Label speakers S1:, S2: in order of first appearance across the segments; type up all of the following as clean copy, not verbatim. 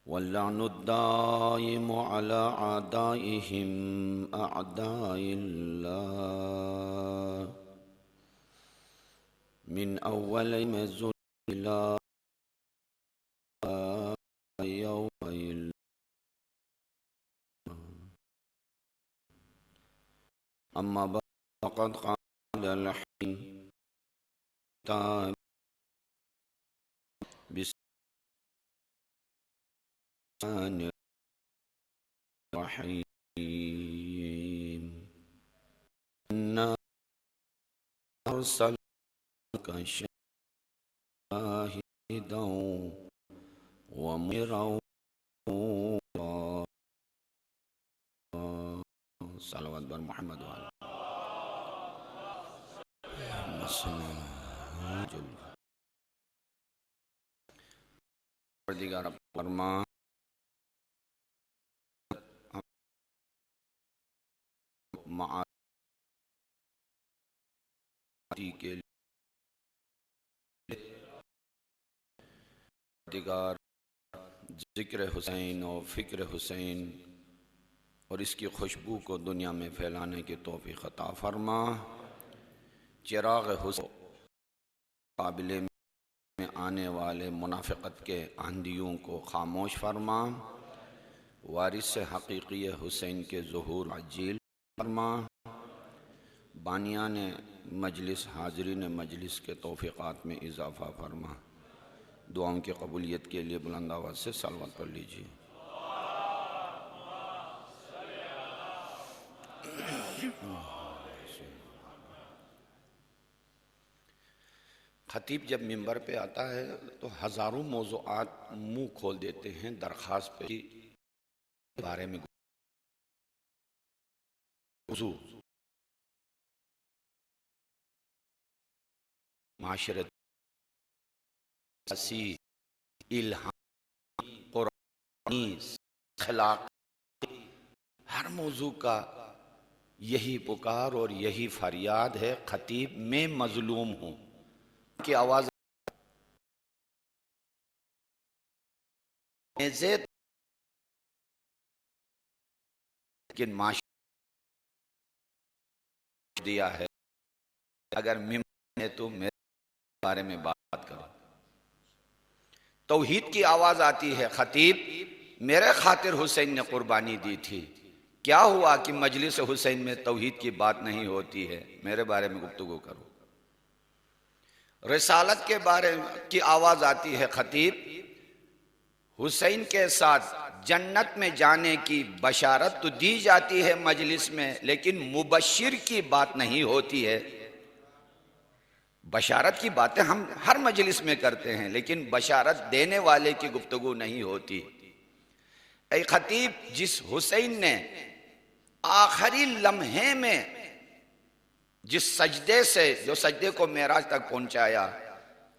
S1: واللعن الدائم على أعدائهم أعداء الله من أول يوم إلى يوم أما بعد فقد قال الحكيم بسم الله الرحمن الرحيم إنا أرسلناك شاهدا ومنذرا صلوات بر محمد وعلى پروردگار فرما معاشی کے لیے پروردگار ذکر حسین اور فکر حسین اور اس کی خوشبو کو دنیا میں پھیلانے کی توفیق عطا فرما۔ چراغ حسین قابلے میں آنے والے منافقت کے آندھیوں کو خاموش فرما، وارث حقیقی حسین کے ظہور عجیل فرما، بانیان مجلس حاضرین مجلس کے توفیقات میں اضافہ فرما۔ دعاؤں کی قبولیت کے لیے بلند آواز سے صلوات پڑھ لیجیے۔ خطیب جب منبر پہ آتا ہے تو ہزاروں موضوعات منہ کھول دیتے ہیں درخواست پہ بارے میں موضوع معاشرت، سیاسی، الہامی، قرآنی، اخلاق، ہر موضوع کا یہی پکار اور یہی فریاد ہے، خطیب میں مظلوم ہوں کی آواز لیکن معاشرت دیا ہے اگر میں تو میرے بارے میں بات کرو۔ توحید کی آواز آتی ہے، خطیب میرے خاطر حسین نے قربانی دی تھی، کیا ہوا کہ مجلس حسین میں توحید کی بات نہیں ہوتی ہے، میرے بارے میں گفتگو کرو۔ رسالت کے بارے کی آواز آتی ہے، خطیب حسین کے ساتھ جنت میں جانے کی بشارت تو دی جاتی ہے مجلس میں، لیکن مبشر کی بات نہیں ہوتی ہے۔ بشارت کی باتیں ہم ہر مجلس میں کرتے ہیں، لیکن بشارت دینے والے کی گفتگو نہیں ہوتی۔ اے خطیب، جس حسین نے آخری لمحے میں جس سجدے سے جو سجدے کو معراج تک پہنچایا،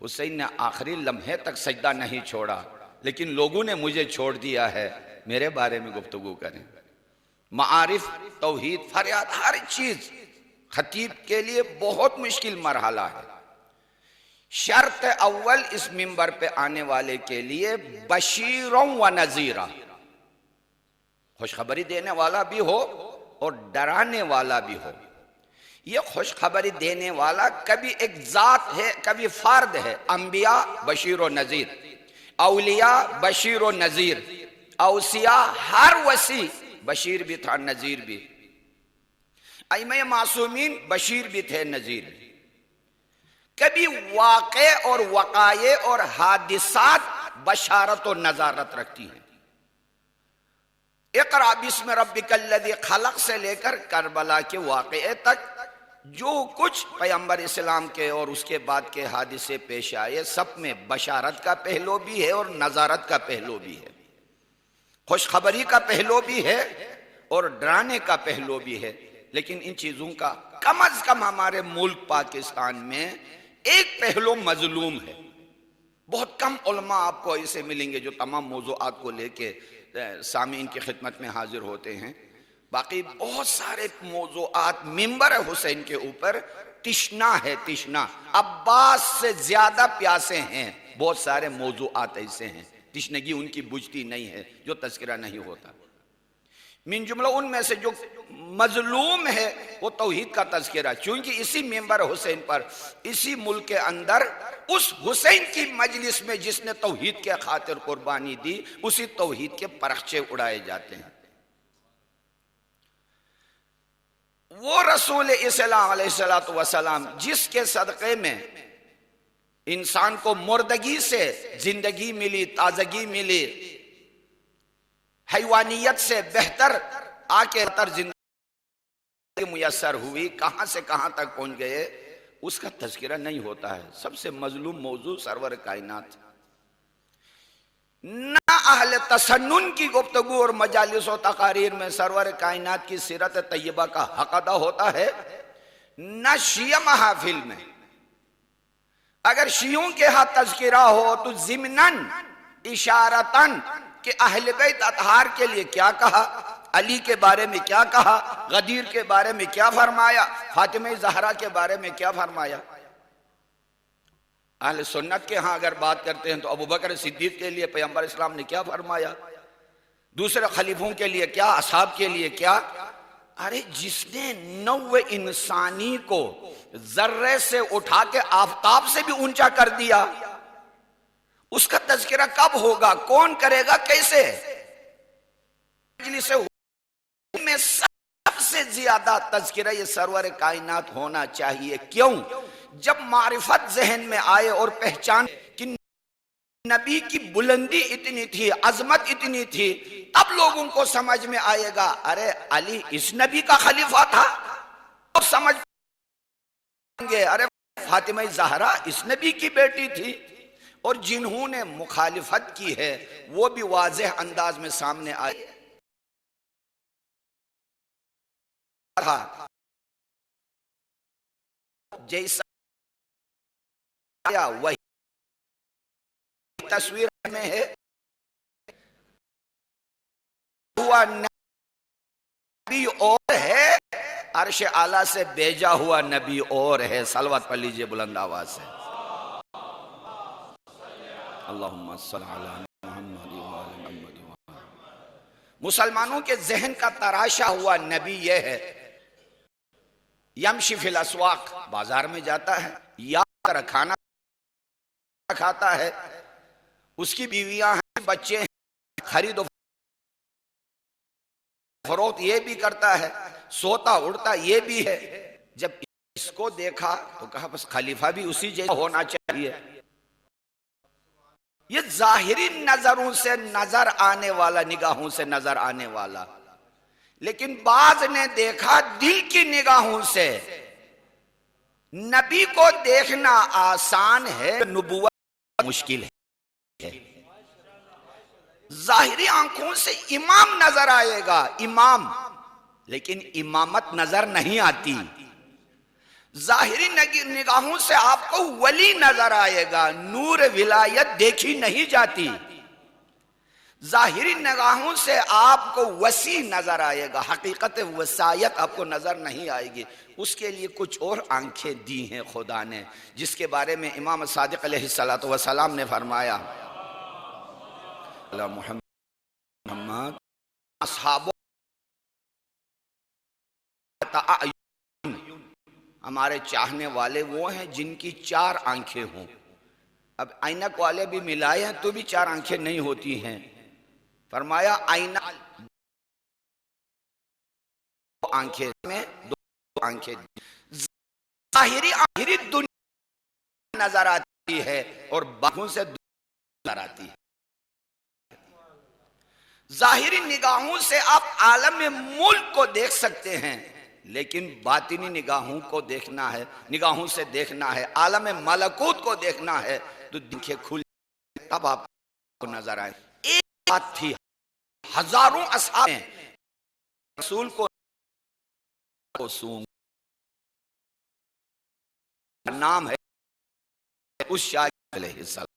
S1: حسین نے آخری لمحے تک سجدہ نہیں چھوڑا، لیکن لوگوں نے مجھے چھوڑ دیا ہے، میرے بارے میں گفتگو کریں۔ معارف، توحید، فریاد، ہر چیز خطیب کے لیے بہت مشکل مرحلہ ہے۔ شرط اول اس منبر پہ آنے والے کے لیے بشیروں و نذیرہ، خوشخبری دینے والا بھی ہو اور ڈرانے والا بھی ہو۔ یہ خوشخبری دینے والا کبھی ایک ذات ہے، کبھی فرد ہے۔ انبیاء بشیر و نذیر، اولیاء بشیر و نذیر، اوصیاء ہر وصی بشیر بھی تھا، نذیر بھی۔ ائمہ معصومین بشیر بھی تھے، نذیر بھی۔ کبھی واقع اور وقائع اور حادثات بشارت و نذارت رکھتی ہیں۔ اقرأ بسم ربک الذی خلق سے لے کر کربلا کے واقعے تک جو کچھ پیغمبر اسلام کے اور اس کے بعد کے حادثے پیش آئے، سب میں بشارت کا پہلو بھی ہے اور نذارت کا پہلو بھی ہے، خوشخبری کا پہلو بھی ہے اور ڈرانے کا پہلو بھی ہے۔ لیکن ان چیزوں کا کم از کم ہمارے ملک پاکستان میں ایک پہلو مظلوم ہے۔ بہت کم علماء آپ کو ایسے ملیں گے جو تمام موضوعات کو لے کے سامعین کی خدمت میں حاضر ہوتے ہیں۔ باقی بہت سارے موضوعات منبر حسین کے اوپر تشنا ہے، تشنا عباس سے زیادہ پیاسے ہیں۔ بہت سارے موضوعات ایسے ہیں تشنگی ان کی بجھتی نہیں ہے جو تذکرہ نہیں ہوتا۔ من جملہ ان میں سے جو مظلوم ہے وہ توحید کا تذکرہ، چونکہ اسی ممبر حسین پر اسی ملک کے اندر اس حسین کی مجلس میں جس نے توحید کے خاطر قربانی دی، اسی توحید کے پرخچے اڑائے جاتے ہیں۔ وہ رسول اسلام علیہ السلام جس کے صدقے میں انسان کو مردگی سے زندگی ملی، تازگی ملی، حیوانیت سے بہتر آکے تر زندگی میسر ہوئی، کہاں سے کہاں تک پہنچ گئے، اس کا تذکرہ نہیں ہوتا ہے۔ سب سے مظلوم موضوع سرور کائنات، نہ اہل تسنن کی گفتگو اور مجالس و تقاریر میں سرور کائنات کی سیرت طیبہ کا حق ادا ہوتا ہے، نہ شیعہ محافل میں۔ اگر شیعوں کے ہاں تذکرہ ہو تو ضمناً اشارتاً کہ اہل بیت اطہار کے لیے کیا کہا، علی کے بارے میں کیا کہا، غدیر کے بارے میں کیا فرمایا، فاطمہ زہرا کے بارے میں کیا فرمایا۔ اہل سنت کے ہاں اگر بات کرتے ہیں تو ابوبکر صدیق کے لیے پیغمبر اسلام نے کیا فرمایا، دوسرے خلیفوں کے لیے کیا، اصحاب کے لیے کیا۔ ارے جس نے نوع انسانی کو ذرے سے اٹھا کے آفتاب سے بھی اونچا کر دیا، اس کا تذکرہ کب ہوگا، کون کرے گا، کیسے؟ مجلس میں سب سے زیادہ تذکرہ یہ سرور کائنات ہونا چاہیے۔ کیوں؟ جب معرفت ذہن میں آئے اور پہچان کہ نبی کی بلندی اتنی تھی، عظمت اتنی تھی، تب لوگوں کو سمجھ میں آئے گا ارے علی اس نبی کا خلیفہ تھا، اور سمجھ گے ارے فاطمہ زہرا اس نبی کی بیٹی تھی۔ اور جنہوں نے مخالفت کی ہے وہ بھی واضح انداز میں سامنے آئے۔ جیسا وہی تصویر میں ہے، ہوا نبی اور ہے، عرش اعلیٰ سے بھیجا ہوا نبی اور ہے۔ صلوات پڑھ لیجئے بلند آواز سے، اللہم صلی علی محمد وعلی محمد۔ مسلمانوں کے ذہن کا تراشا ہوا نبی یہ ہے، یمشی فی الاسواق، بازار میں جاتا ہے، یا کھانا کھاتا ہے، اس کی بیویاں ہیں، بچے ہیں، خرید و فروخت یہ بھی کرتا ہے، سوتا اڑتا یہ بھی ہے۔ جب اس کو دیکھا تو کہا بس خلیفہ بھی اسی جیسا ہونا چاہیے۔ یہ ظاہری نظروں سے نظر آنے والا، نگاہوں سے نظر آنے والا، لیکن بعض نے دیکھا دل کی نگاہوں سے۔ نبی کو دیکھنا آسان ہے، نبوت مشکل ہے۔ ظاہری آنکھوں سے امام نظر آئے گا، امام، لیکن امامت نظر نہیں آتی۔ ظاہری نگاہوں سے آپ کو ولی نظر آئے گا، نور ولایت دیکھی نہیں جاتی۔ ظاہری نگاہوں سے آپ کو وسیع نظر آئے گا، حقیقت وسعت آپ کو نظر نہیں آئے گی۔ اس کے لیے کچھ اور آنکھیں دی ہیں خدا نے، جس کے بارے میں امام صادق علیہ السلام نے فرمایا، محمد اصحابہ ہمارے چاہنے والے وہ ہیں جن کی 4 آنکھیں ہوں۔ اب اینک والے بھی ملائے ہیں تو بھی 4 آنکھیں نہیں ہوتی ہیں۔ فرمایا آئینہ آنکھیں میں 2 آنکھیں، ظاہری دنیا نظر آتی ہے اور باہوں سے نظر آتی ہے۔ ظاہری نگاہوں سے آپ عالم ملک کو دیکھ سکتے ہیں، لیکن باطنی نگاہوں کو دیکھنا ہے، نگاہوں سے دیکھنا ہے، عالم ملکوت کو دیکھنا ہے تو آنکھیں کھل تب آپ کو نظر آئے۔ ایک بات تھی، ہزاروں اصحاب ہیں، رسول کو سونگ نام ہے اس شاہ علیہ السلام۔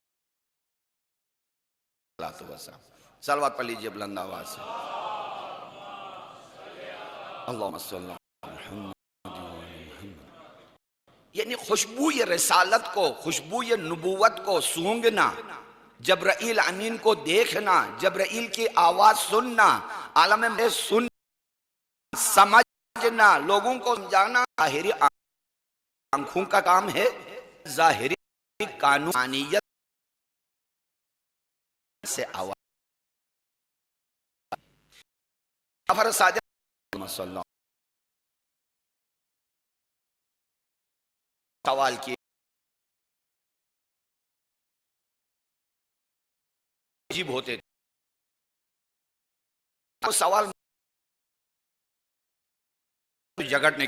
S1: صلوات پڑھ لیجئے بلند آواز سے، اللہم صلی اللہ یعنی خوشبو یہ رسالت کو، خوشبو یہ نبوت کو سونگنا، جبرائیل امین کو دیکھنا، جبرائیل کی آواز سننا، عالم میں سننا، سمجھنا، لوگوں کو سمجھانا ظاہری آنکھوں کا کام ہے، ظاہری قانونیت سے آواز جعفر صادق صلی اللہ سوال کیے عجیب ہوتے تھے، وہ سوال جگڑنے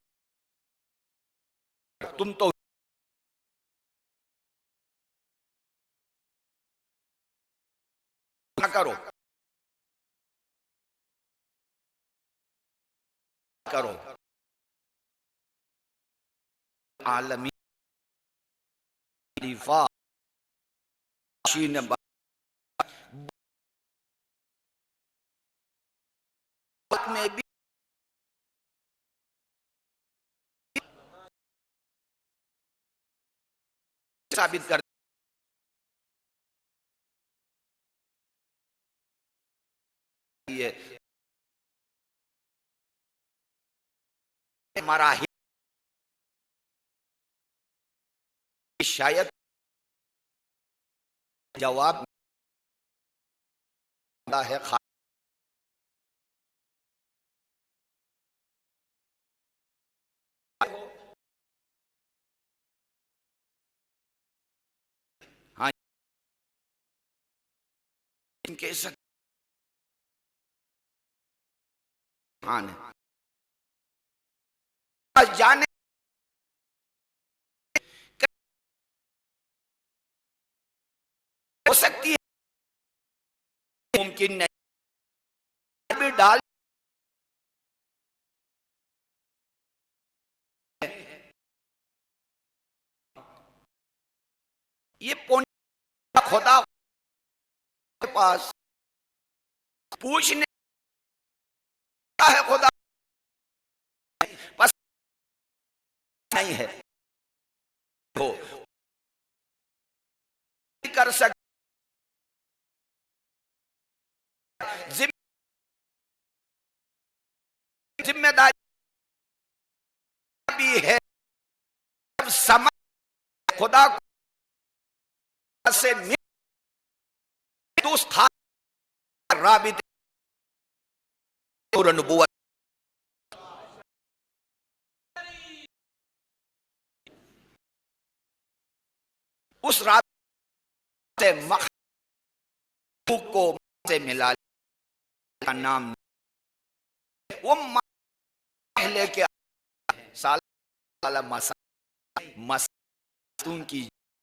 S1: تم تو نہ کرو کرو عالمی دفاع چین میں بھی ثابت کر دیے مراحل شاید جواب ہے ہاں ان کے ہاں جانے ہو سکتی ہے ممکن نہیں بھی ڈال یہ پونے خدا کے پاس پوچھنے کا ہے خدا بس نہیں ہے ہو کر سکتے ذمہ داری بھی ہے سمجھ خدا سے دوست رابطے اور نبوت اس رابطے سے مخلوق کو سے ملا کا نام وہ پہلے کے سال مستون کی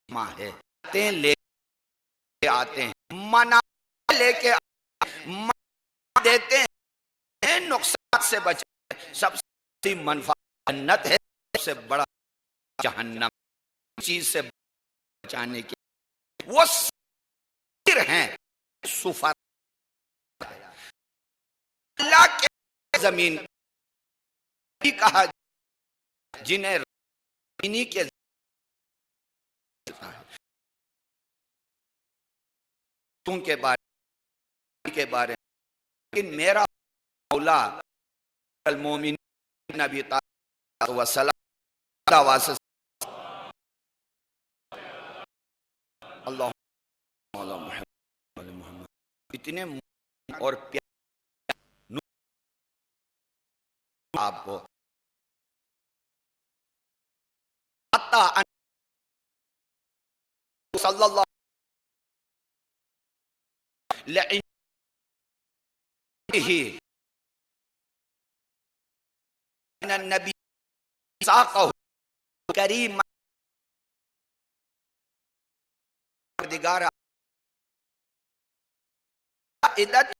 S1: جمع ہے لے کے آتے ہیں منا لے کے دیتے ہیں نقصان سے بچے سب سے منفعت جنت ہے سب سے بڑا جہنم چیز سے بچانے کے وہ سیر ہیں سفر اللہ کے زمین بھی کہا جنہیں انہی کے تم کے بارے لیکن میرا مولا المومن نبی طالب وسلام اللہ مولا محمد اتنے اور پیار آپ کو صلی اللہ لعنه ان النبي ساقه کریم پروردگار عدت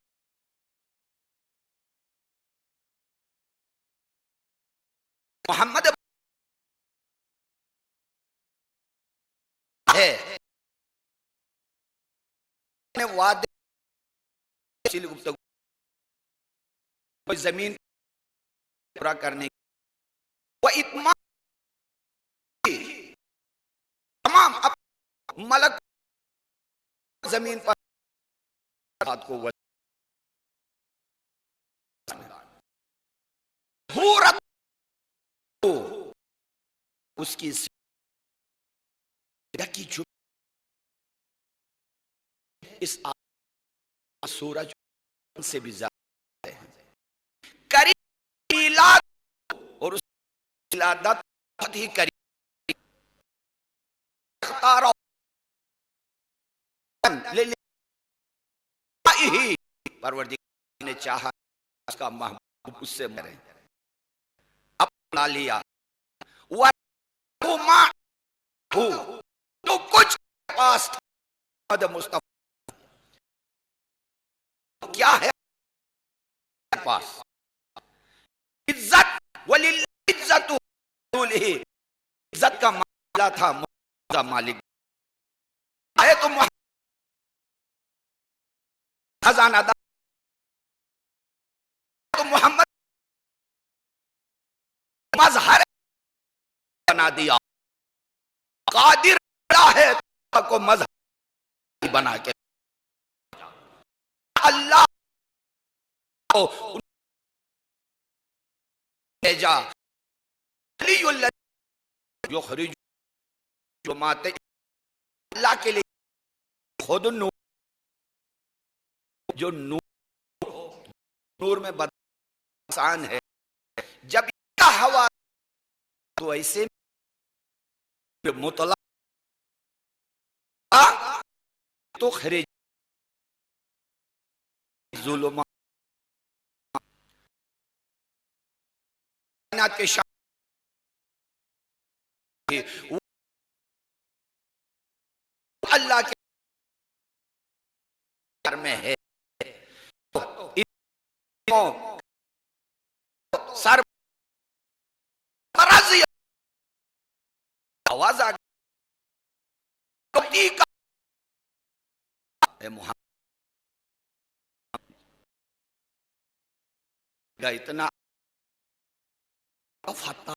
S1: محمد ہے وعدے گفتگو زمین پورا کرنے وہ اتمام تمام ملک زمین پر کو حورت اس کی کی چھپ اس سورج سے بھی زیادہ ہے قریب میلاد اور اس ولادت بہت ہی قریب اختارا پروردگار نے چاہا اس کا محبوب اس سے مرے اپنا لیا تو کچھ پاس تھا محمد مصطفیٰ کیا ہے پاس عزت وللعزت رسولہ عزت کا معاملہ تھا مالک ہے تو خزانہ دار تو محمد مظہر بنا دیا قادر ہے کو مظہر بنا کے اللہ کو بھیجا علی الذی یخرج جماعت اللہ کے لیے خود نور جو نور میں بدسان ہے جب یہ ہوا تو ایسے مطلع تو خرج ظلمات کے شان اللہ کے گھر میں ہے سر مرضی آواز آ گئی محمد اتنا فتح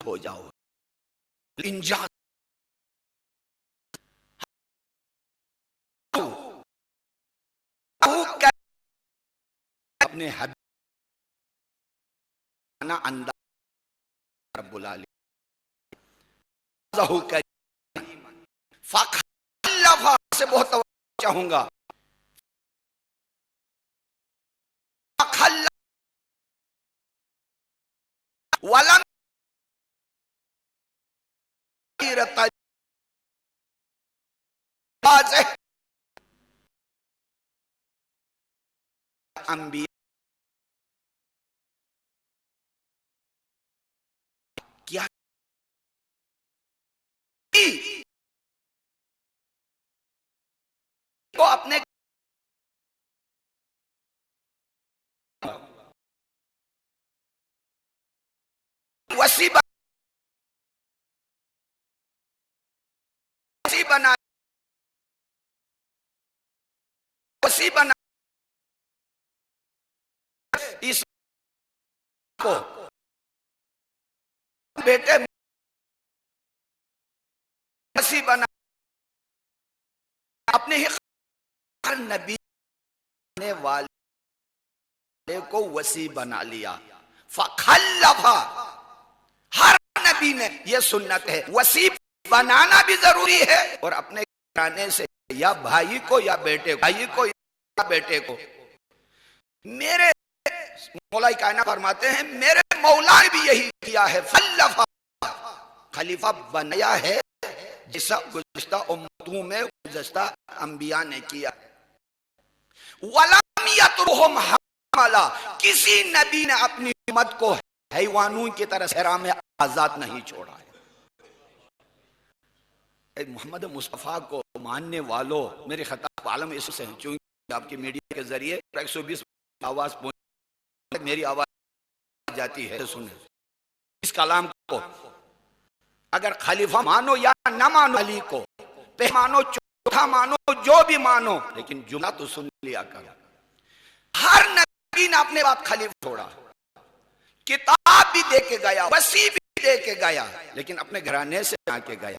S1: ہو جاؤ انجاز اپنے حبیب انداز رب العالمین فخلف سے بہت توجہ چاہوں گا فخلف ولم انبیاء کیا تو اپنے وسیع بنا اس کو بیٹے وسیع بنا اپنے ہی ہر نبی نے والے کو وسیع بنا لیا فخلف ہر نبی نے یہ سنت ہے وسیع بنانا بھی ضروری ہے اور اپنے گھرانے سے یا بھائی کو یا بیٹے کو بھائی کو یا بیٹے کو میرے مولا کائنات فرماتے ہیں میرے مولا نے بھی یہی کیا ہے فخلف خلیفہ بنایا ہے جیسا گزشتہ امتوں میں گزشتہ انبیاء نے کیا وَلَمْ يَتْرُهُمْ حَمَلًا کسی نبی نے اپنی امت کو حیوانوں کی طرح صحرا میں آزاد نہیں چھوڑا ہے محمد مصطفیٰ کو ماننے والوں میرے خطاب عالم اس سے ہیں چونکہ آپ کی میڈیا کے ذریعے 120 آواز پہنچ میری آواز جاتی ہے سنیں اس کلام کو اگر خلیفہ مانو یا نہ مانو علی کو مانو چوتھا مانو جو بھی مانو لیکن جملہ تو سن لیا کرو ہر نبی نے اپنے بعد خلیفہ چھوڑا کتاب بھی دے کے گیا وسیع بھی دے کے گیا لیکن اپنے گھرانے سے آ کے گیا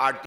S1: 8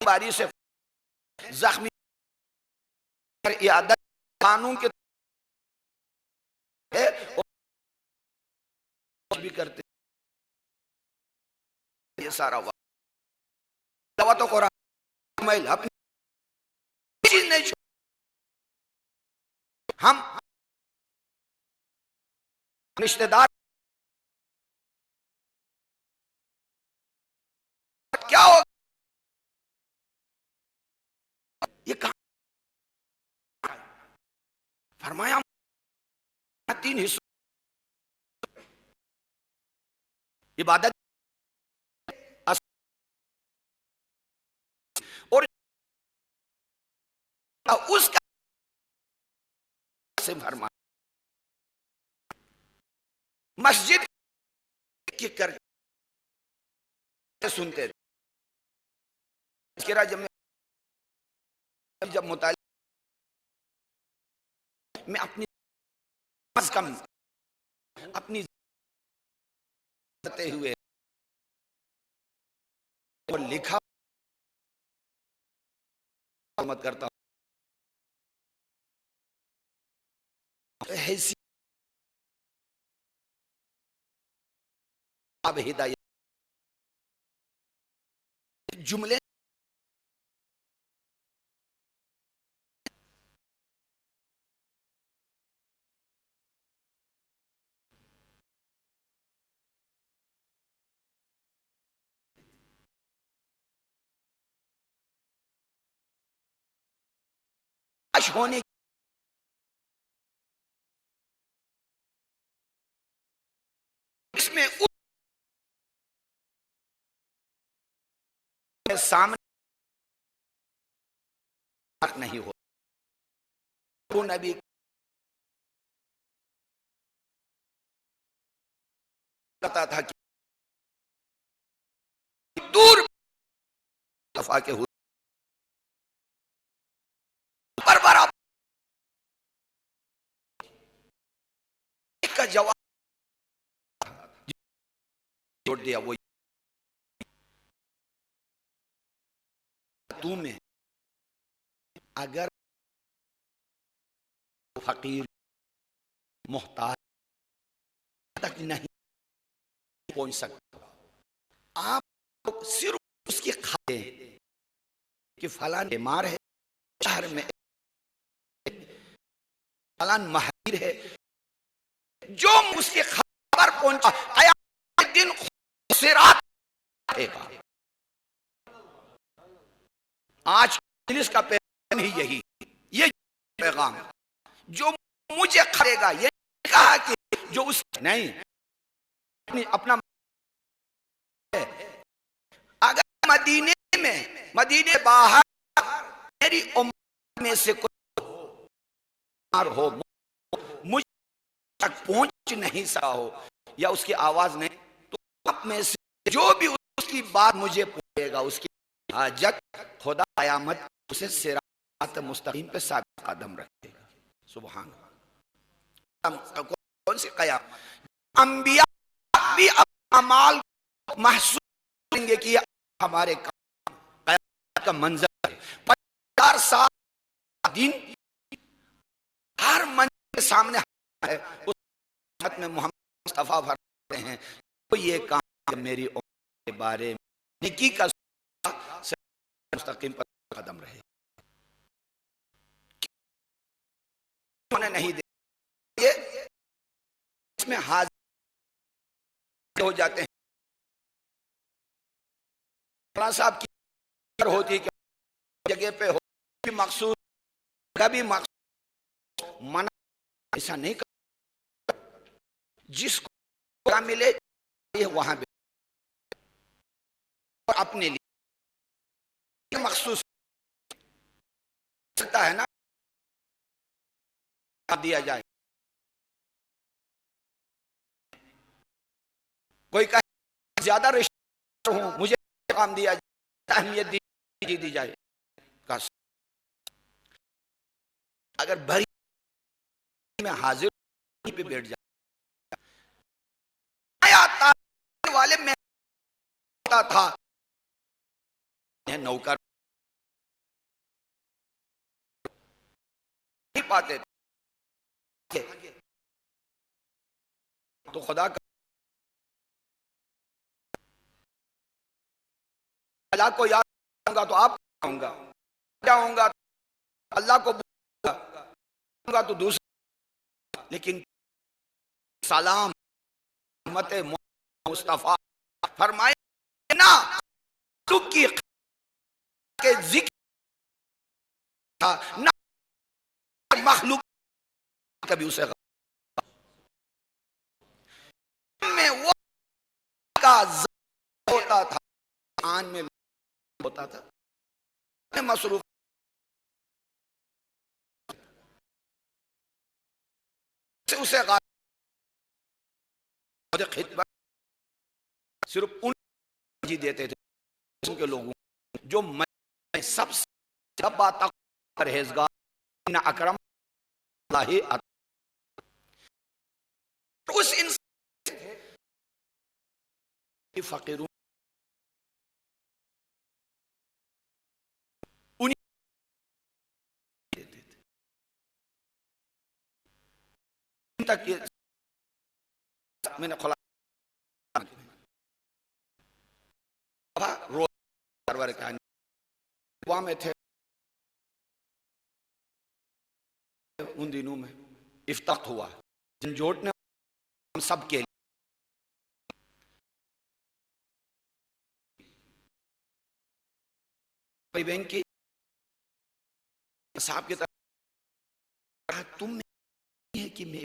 S1: باری سے زخمی عیادت قانون کے بھی کرتے یہ سارا وقت تو قرآن میں اپنی چیز نہیں چھوڑ. ہم رشتہ دار کیا ہو یہ کہاں فرمایا 3 حصوں عبادت اور اس کا سے فرمایا مسجد کی کر سنتے تھے. جب مطالعہ میں اپنی کم اپنی کرتے ہوئے اور لکھا مت کرتا ہوں ایسی اب ہدایت جملے ہونے اس میں سامنے نہیں ہو وہ نبی کہتا تھا کہ دور دفاع کے ہوئے پر برابر کا جواب جوڑ دیا وہ تو میں اگر فقیر محتاج تک نہیں پہنچ سکتا آپ صرف اس کی کھاتے کہ فلان بیمار ہے شہر میں فلان مہاجر ہے جو اس کی خبر پہنچا قیامت دن خسرات ہے گا. آج اس کا پیغام ہی یہی یہ پیغام جو مجھے کرے گا یہ کہا کہ جو اس نہیں اپنا اگر مدینے باہر میری امت میں سے کوئی ہو مجھ تک پہنچ نہیں سکا ہو یا اس کی آواز نہیں تو آپ میں سے جو بھی اس کی بات مجھے پوچھے گا اس کی حاجت خدا قیامت اسے صراط مستقیم پہ ثابت قدم رکھے گا. سبحان اللہ. کون سی قیامت انبیاء بھی اعمال محسوس کریں گے کہ ہمارے قیامت کا منظر ہے 50 سال دن ہر منظر کے سامنے ہے اس وقت میں محمد مصطفیٰ فرماتے ہیں تو یہ کام میری امت کے بارے میں نیکی کا مستقیم پر قدم رہے انہوں نے نہیں دے اس میں حاضر ہو جاتے ہیں مولانا صاحب کی ہوتی کہ جگہ پہ ہو مقصود کبھی مقصود منع ایسا نہیں کر جس کو ملے وہاں بھی اور اپنے لیے مخصوص سکتا ہے نا دیا جائے کوئی کہے زیادہ رشتہ ہوں مجھے کام دیا جائے اہمیت دی جائے اگر بھری میں حاضر پہ بیٹھ جائے والے میں تھا نوکر نہیں پاتے تھے تو خدا کا اللہ کو یاد کروں گا تو آپ کو کہوں گا، جاؤں گا اللہ کو بولوں گا تو دوسرا، لیکن سلام رحمت مصطفیٰ فرمائے نا کی کے ذکر تھا نہ مخلوق کبھی اسے میں وہ کا ہوتا تھا، آن میں ہوتا تھا مصروف اسے خطبہ صرف ان جی دیتے تھے ان کے لوگوں جو میں سب سے پرہیزگار ان اکرم اللہ اس انسان فقیروں تک میں نے خلا روز سرور کہانی وہاں میں تھے ان دنوں میں افتتاح ہوا جھنجھوٹ نے ہم سب کے لیے بہن کی صاحب کی طرح تم میں ہے کہ میں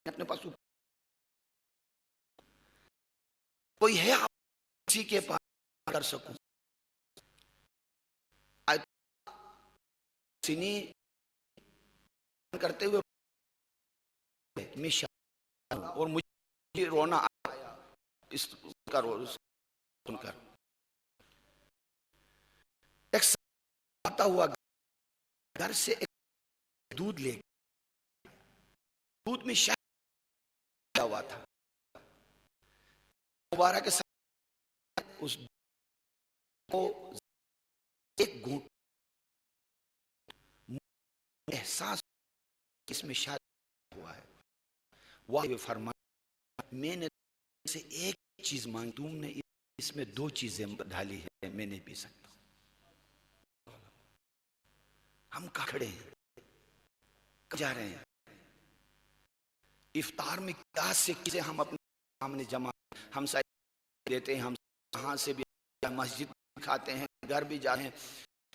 S1: اپنے پاس کوئی ہے آپ کسی کے پاس کر سکوں سینی کرتے ہوئے میں شاید اور مجھے رونا آیا اس کا روز سن کر ایک آتا ہوا گھر سے ایک دودھ لے دودھ میں شاید ہوا تھا مبارک کے ساتھ اس کو ایک گھونٹ احساس اس میں شاید ہوا ہے وہ فرمایا میں نے سے ایک چیز مانگی تم نے اس میں دو چیزیں ڈالی ہے میں نہیں پی سکتا ہم کہاں کھڑے ہیں جا رہے ہیں افطار میں کیا سے کسے ہم اپنے سامنے جمع ہم ساتھ دیتے ہیں ہم یہاں سے بھی مسجد کھاتے ہیں گھر بھی جاتے ہیں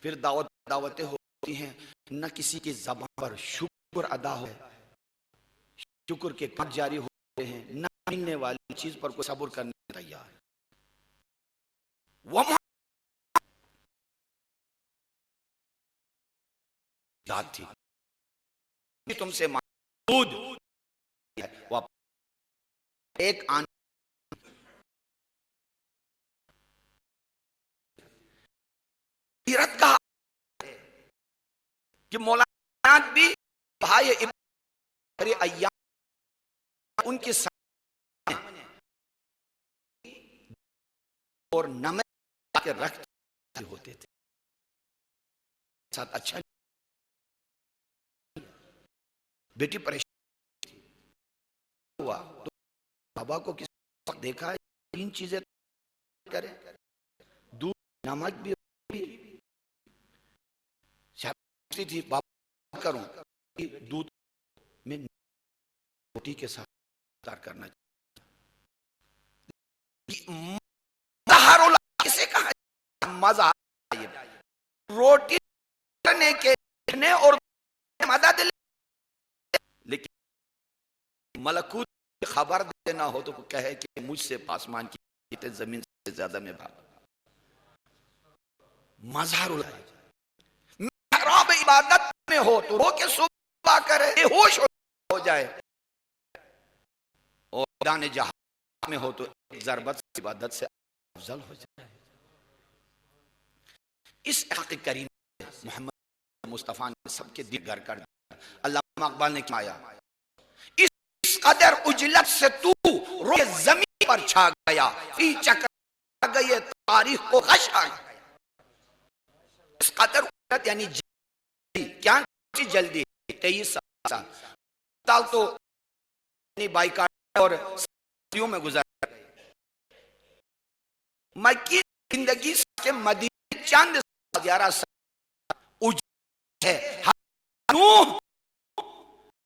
S1: پھر دعوتیں ہوتی ہیں نہ کسی کی زبان پر شکر ادا ہو شکر کے کام جاری ہوتے ہیں نہ ملنے والی چیز پر کوئی صبر کرنے تیار ہے وہاں ذات تھی تم سے دودھ ایک آن حیرت کا کہ مولانا بھی بھائی ایام ان کے سامنے اور نمک کے رکھتے ہوتے تھے ساتھ اچھا بیٹی پریشان ہوا تو بابا کو کس وقت دیکھا ہے تین چیزیں کرے دودھ نمک بھی تھی بابا کروں دودھ میں روٹی کے ساتھ افطار کرنا کسے کہا مزہ روٹی کرنے کے اور مدد لیکن ملکوت کی خبر دینا ہو تو کہے کہ مجھ سے آسمان کی زمین سے زیادہ میں بھاگ مظہر محراب عبادت میں ہو تو رو کے صبح کرے بے ہوش ہو جائے اور میدان جہاد میں ہو تو ضربت عبادت سے افضل ہو جائے اس حق کریم محمد مصطفیٰ نے سب کے دل گھر کر دیا علامہ اقبال نے کہا اس قدر اجلت سے تو روح زمین پر چھا گیا فی چکر گئے تاریخ کو غش آ گیا اس قدر اجلت یعنی کیا سی جلدی 23 سال تو بائیکاٹ اور ساتھیوں میں گزر گئے. مکی زندگی کے مدینے چند 11 سال اجڑ ہے. نوح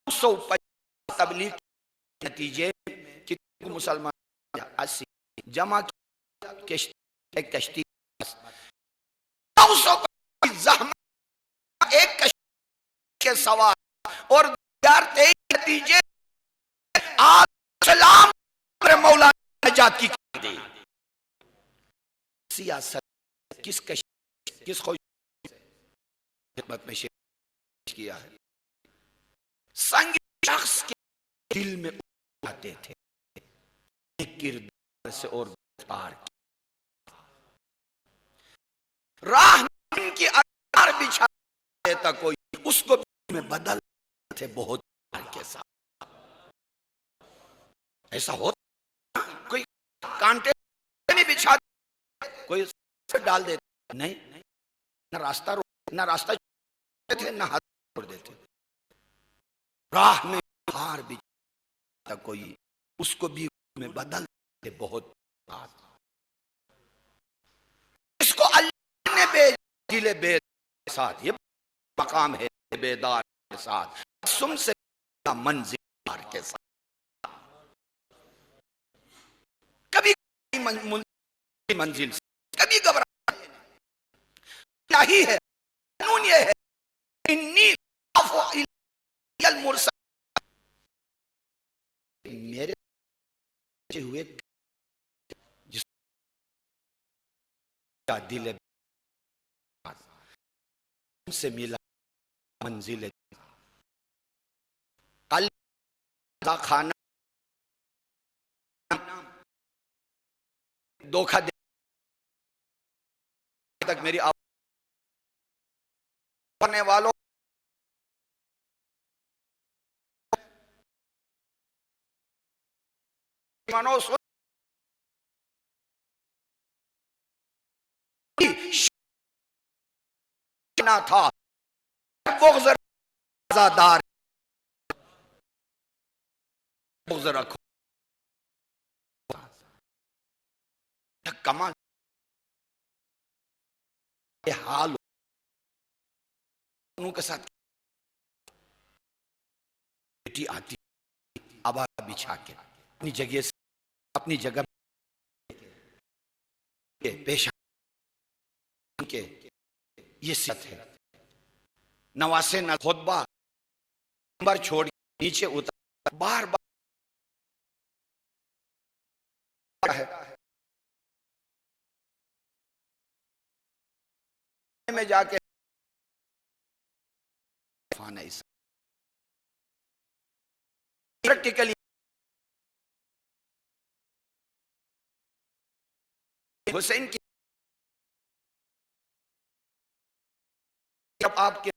S1: 150 تبلیغ کے نتیجے کتنے مسلمان 80 جمع کشتی ایک کشتی 900 زحمت ایک کشتی کے سوار اور 2023 نتیجے سلام مولانا نجات کی دی. سیاست کس کشتی کس خوش خدمت میں شیئر کیا ہے. سنگ شخص کے دل میں آتے تھے کردار سے اور گفتار کی راہ کی اثار بچھا دیتا کوئی اس کو میں بدل تھے بہت کے ساتھ. ایسا ہوتا کوئی کانٹے میں بچھا کوئی ڈال دیتا نہیں نہ راستہ تھے نہ ہاتھ چھوڑ دیتے. راہ میں ہار بچھا کوئی اس کو بھی میں بدل دیتے بہت بات. اس کو اللہ نے بھیج دل بیدار کے ساتھ. یہ مقام ہے بیدار کے ساتھ سم سے منزل کے ساتھ. کبھی منزل سے کبھی گھبرانا نہیں ہے. قانون یہ ہے انی افو الی المرسل میرے ہوئے جس کا دل سے ملا منزل قلب کا کھانا دھوکہ دے تک میری آواز کرنے والوں مانو سن نہ تھا بغض رضادار بغض رکھو کمال یہ حال انہوں کے ساتھ بیٹی آتی آباد بچھا کے اپنی جگہ سے اپنی جگہ پیش کے یہ ست ہے. نواسے نہ خطبہ نمبر چھوڑ نیچے اتر بار بار ہے میں جا کے پریکٹیکلی حسین کی جب آپ کے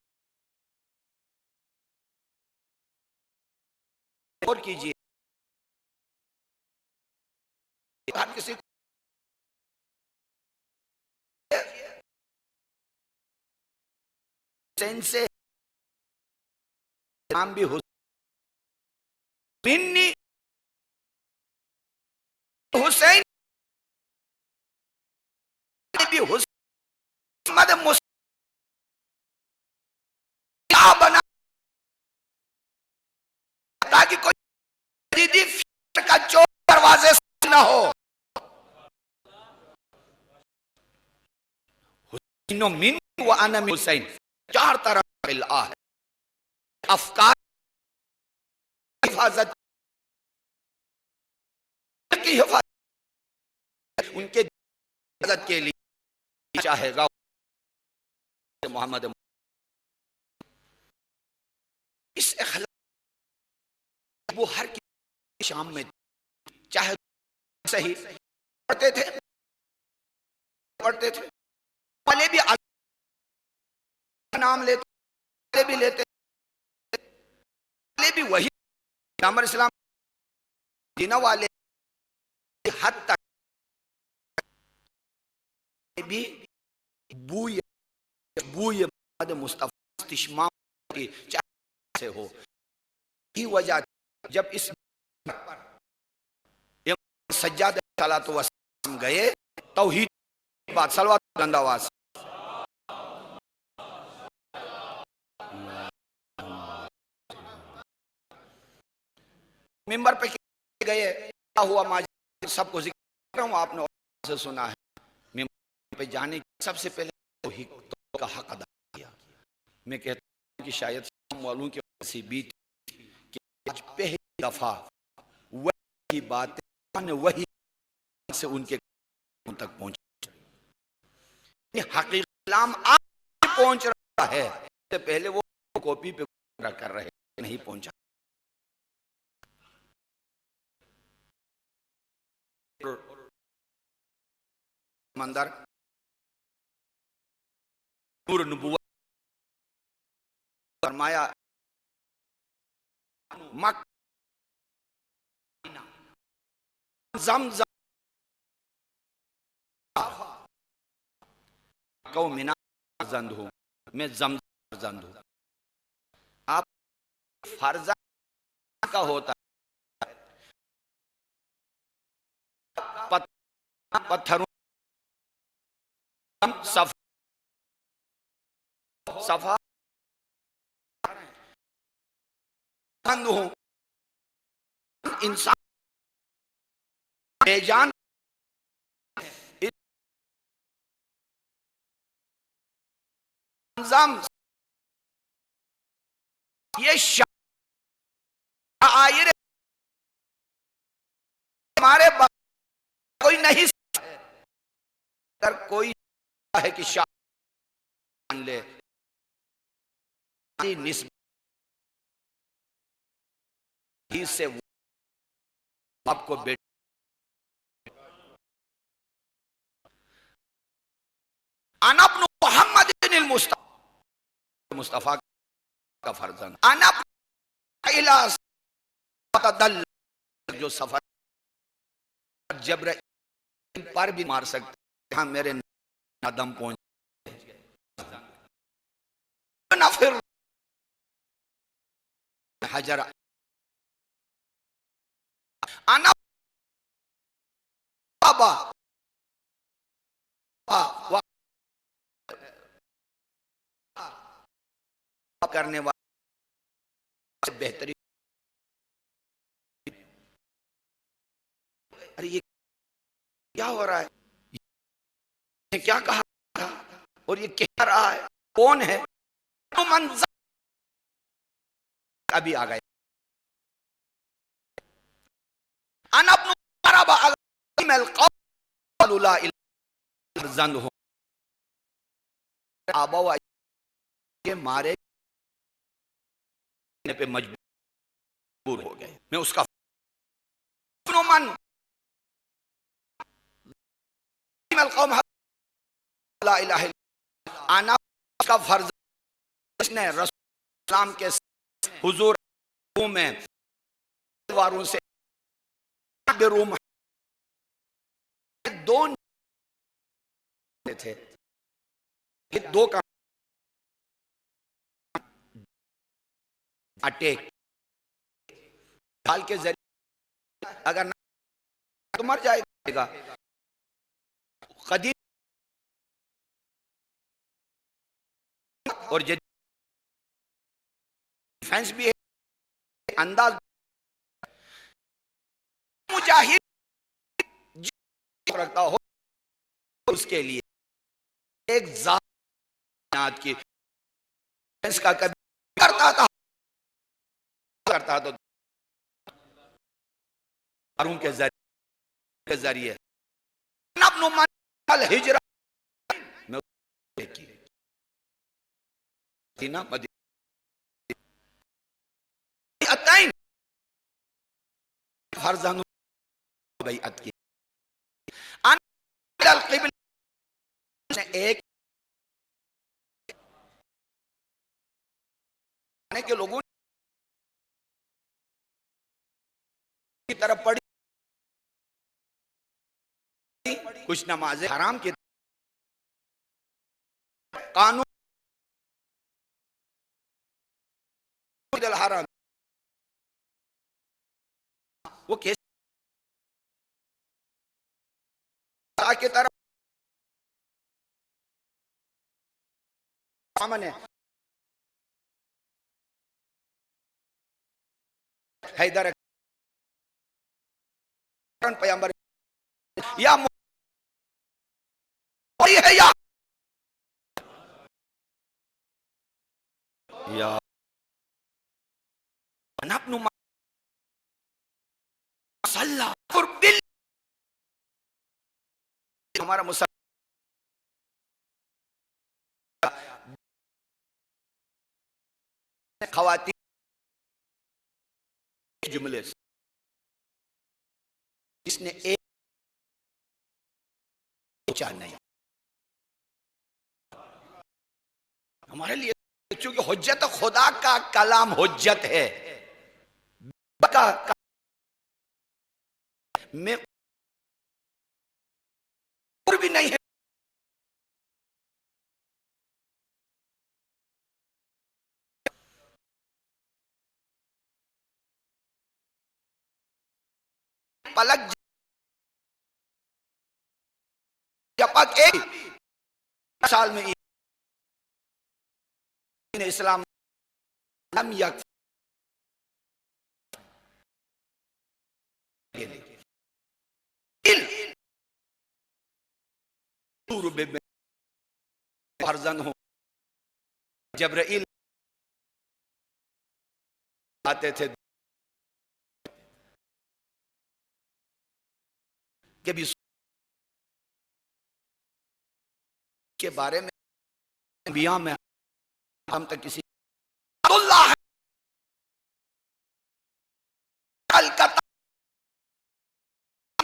S1: اور کیجئے آپ کسی حسین سے نام بھی حسین حسین بھی حسین کیا بنا تاکہ کوئی جدیدی فکر کا چور دروازے سے نہ ہو. حسین من و انا من حسین 4 طرح ملا ہے. افکار حفاظت کی حفاظت ان کے حفاظت کے لیے چاہے گا محمد اس اخلاق وہ ہر کی شام میں چاہے صحیح پڑھتے تھے پہلے بھی نام لیتے بھی لیتے پہلے بھی وہی پیغمبر اسلام دینا والے حد تک بھی بوئے محمد مصطفیٰ استشمام کی چاہے سے ہو. کی وجہ جب اس سجاد صلاۃ والسلام گئے توحید بات صلوات بلند آواز ممبر پہ گئے کیا ہوا ماجد سب کو ذکر کر رہا ہوں آپ نے سے سنا ہے. ممبر پہ جانے کی سب سے پہلے توحید کا حق ادا کیا. میں کہتا ہوں کہ شاید شام والوں کی ایسی بیت کہ آج پہلی دفعہ وہی باتیں وہی سے ان کے تک پہنچ حقیقی اسلام آج پہنچ رہا ہے. اس سے پہلے وہ کاپی پہ کر رہے نہیں پہنچا. مندر نور نبوت فرمایا مکہ زمزم کو منا فرزند ہوں میں زمزم فرزند ہوں. آپ فرزند کا ہوتا پتھروں صفا ہوں انسان بے جان یہ شاعر ہمارے بعد کوئی نہیں اگر کوئی ہے کہ شاعر مان لے نسبت ہی سے آپ کو بیٹھ انا ابن محمد المصطفیٰ کا فرزند انا ابن تدل جو سفر جبرائیل پر بھی مار سکتے ہاں میرے ندم پہنچ نفر حجر انا بابا کرنے والے بہترین. ارے یہ کیا ہو رہا ہے یہ کیا کہا تھا اور یہ کہہ رہا ہے کون ہے منظر ابھی آ گئے. انا ابن مرحبا اغم القول لا الہ زند ہوں آبا و کے مارے پہ مجبور ہو گئے. میں اس کا من القوم لا الہ الا انا اس کا فرض اس نے رسول اسلام کے حضور میں واروں سے روم دو تھے دو کا اٹیک ڈھال کے ذریعے اگر نہ تو مر جائے گا. قدیم اور جدید ڈیفنس بھی ہے انداز مجاہد رکھتا ہو اس کے لیے ایک ذات کی ڈیفنس کا کبھی کرتا تھا تو اروں کے ذریعے ابن من الہجرہ میں کی نا اتائن فرزانوں بیعت کی القبل نے ایک کے لوگوں کی طرف پڑھی کچھ نمازیں حرام کی قانون الحرام، وہ کیسے کی طرف امن ہے، حیدر پیغمبر یا ہے یا ابن مسلح ہمارا مسلح خواتین جملے سے جس نے ایک پوچھا نہیں، ہمارے لیے چونکہ حجت خدا کا کلام حجت ہے، میں اور بھی نہیں ہے، پلک جپک ایک سال میں اسلام لم یک فرزند ہوں، جبرائیل آتے تھے کہ بھی کے بارے میں انبیاء میں ہم تک کسی اللہ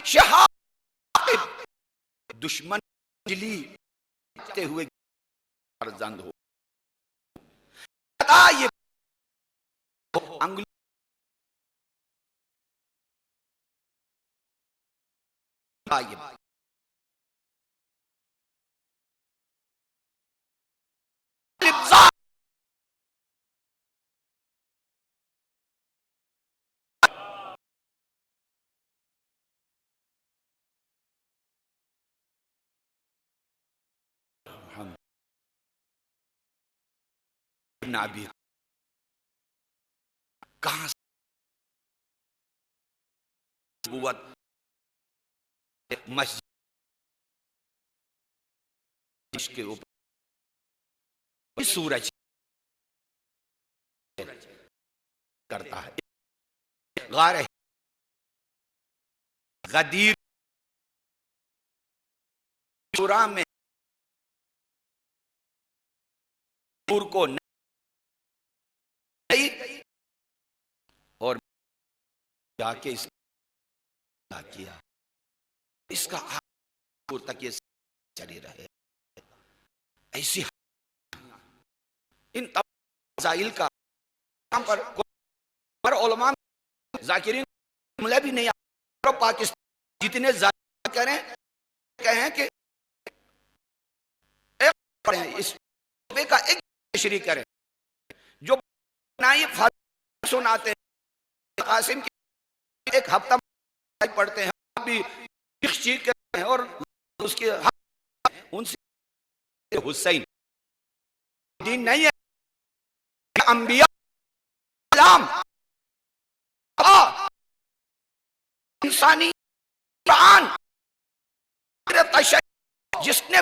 S1: شہاب دشمن جلی ہوئے فرزند ہو، یہ انگلی نابیر کہاں سے نبوت مسجد کے اوپر سورج کرتا ہے، غار غدیر شورا میں نور کو نہیں اور جا کے اس کیا اس کا آخر تک یہ چلی رہے، ایسی ان فضائل کا پر علماء ذاکرین جملے بھی نہیں آئے، پاکستان جتنے ذاکر کریں کہیں کہ ایک پڑھیں اس کا ایک تشریح کریں، جو نائب سناتے ہیں قاسم کی ایک ہفتہ پڑھتے ہیں بھی چیز کرتے ہیں اور اس کے ان سے حسین دین نہیں ہے، انبیاء اسلام انسانی قرآن جس نے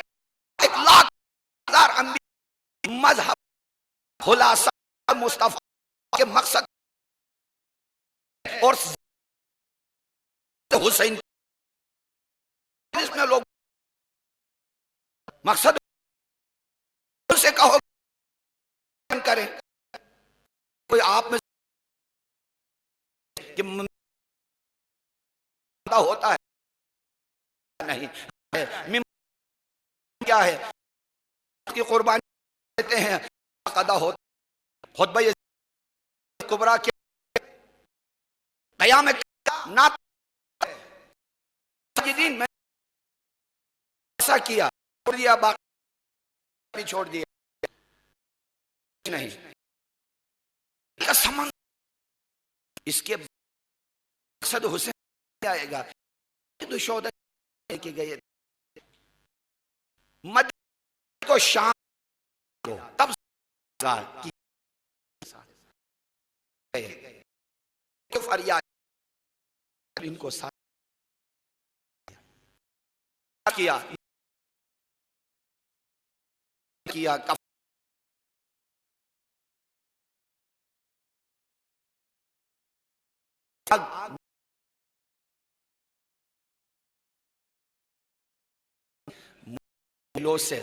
S1: 1,00,000 انبیاء مذہب خلاصہ مصطفیٰ کے مقصد اور حسین اس میں لوگ مقصد سے کہو کریں کوئی آپ میں کہ ہوتا ہے نہیں کیا ہے کی قربانی دیتے ہیں قضا ہوتا خطبہ کبریٰ کے قیام نات ساجدین میں ایسا کیا چھوڑ دیا باقی چھوڑ دیا نہیں کا سمندر، اس کے مقصد حسین آئے گا تو شہداء لے کے گئے مدینہ کو شام کو، تب کی فریاد ان کو ساتھ کیا ملو سے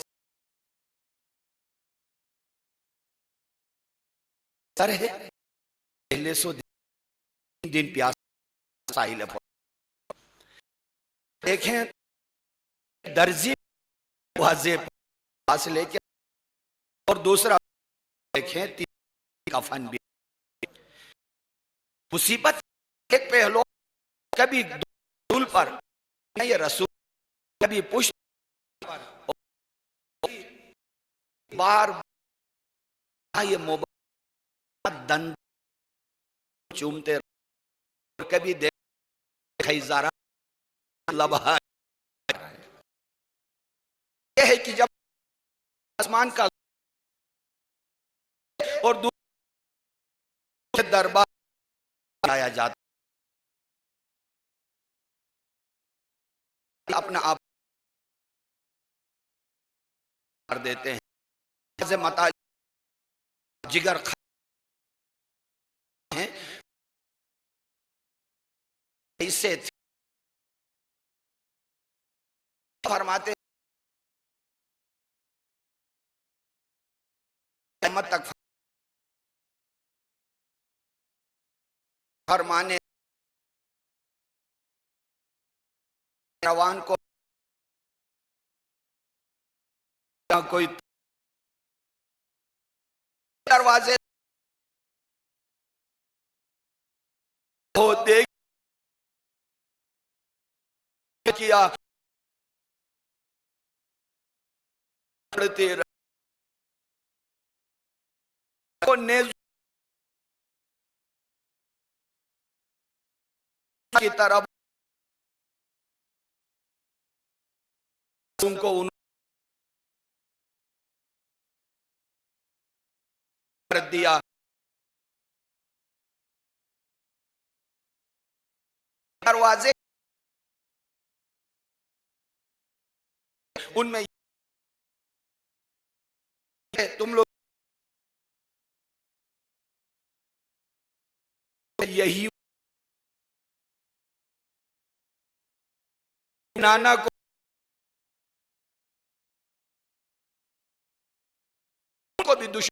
S1: سر ہے پہلے سو دن پیاس ساحل پر دیکھیں درزی واضح پاس لے کے، اور دوسرا دیکھیں کفن بھی مصیبت ایک پہلو، کبھی رسول پر یہ رسول، کبھی پشت بار یہ موبائل دند چومتے، کبھی دیکھ خیزارہ لبہا، یہ ہے کہ جب آسمان کا اور دوسرے دربار آیا جاتا اپنا آپ کر دیتے ہیں، جیسے متا جگر ہیں ایسے فرماتے قیامت تک فرمانے روان کو کوئی دروازے ہوتے کیا پڑھتے رہو نیز کی طرف ان کو کر دیا، دروازے ان میں تم لوگ یہی نانا کو بھی دشمن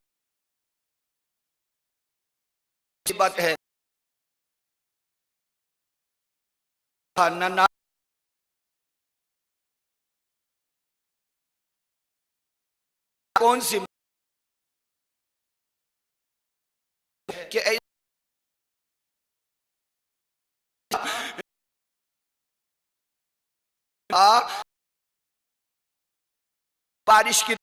S1: بات ہے، نانا کون سی کہ بارش کی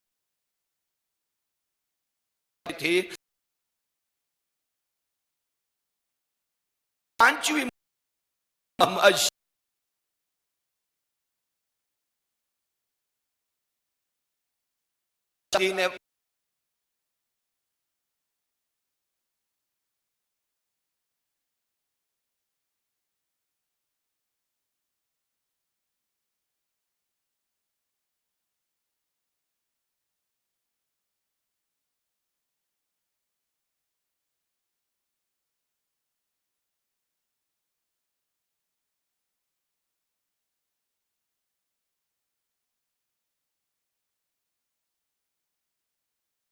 S1: تھی، پانچویں نے